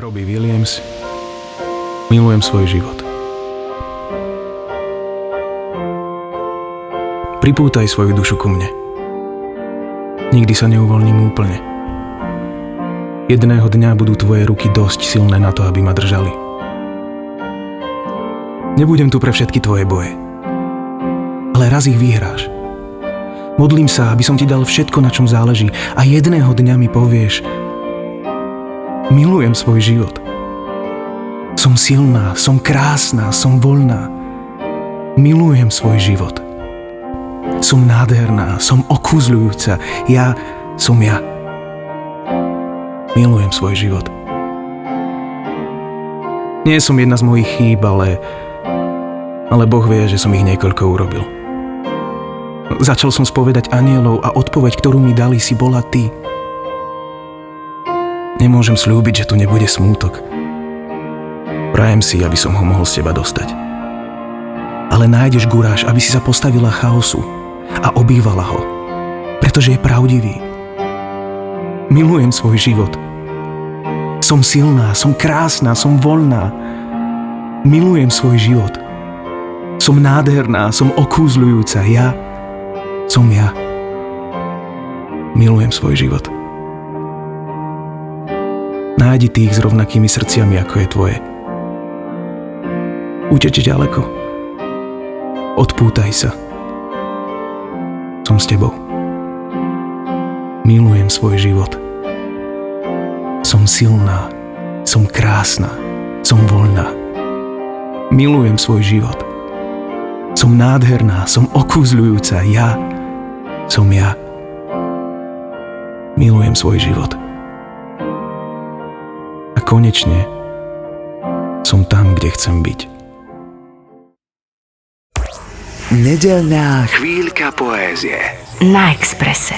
Robbie Williams. Milujem svoj život. Pripútaj svoju dušu ku mne. Nikdy sa neuvoľním úplne. Jedného dňa budú tvoje ruky dosť silné na to, aby ma držali. Nebudem tu pre všetky tvoje boje, ale raz ich vyhráš. Modlím sa, aby som ti dal všetko, na čom záleží, a jedného dňa mi povieš: milujem svoj život. Som silná, som krásna, som voľná. Milujem svoj život. Som nádherná, som okúzľujúca. Ja som ja. Milujem svoj život. Nie som jedna z mojich chýb, ale Boh vie, že som ich niekoľko urobil. Začal som spovedať anielov a odpoveď, ktorú mi dali, si bola ty. Nemôžem sľúbiť, že tu nebude smútok. Prajem si, aby som ho mohol z teba dostať. Ale nájdeš guráž, aby si sa postavila chaosu a obývala ho, pretože je pravdivý. Milujem svoj život. Som silná, som krásna, som voľná. Milujem svoj život. Som nádherná, som okúzľujúca. Ja som ja. Milujem svoj život. Nájdi tých s rovnakými srdciami, ako je tvoje. Uteč ďaleko. Odpútaj sa. Som s tebou. Milujem svoj život. Som silná, som krásna, som voľná. Milujem svoj život. Som nádherná, som okúzľujúca. Ja som ja. Milujem svoj život. A konečne som tam, kde chcem byť. Nedeľná chvíľka poézie na Expresse.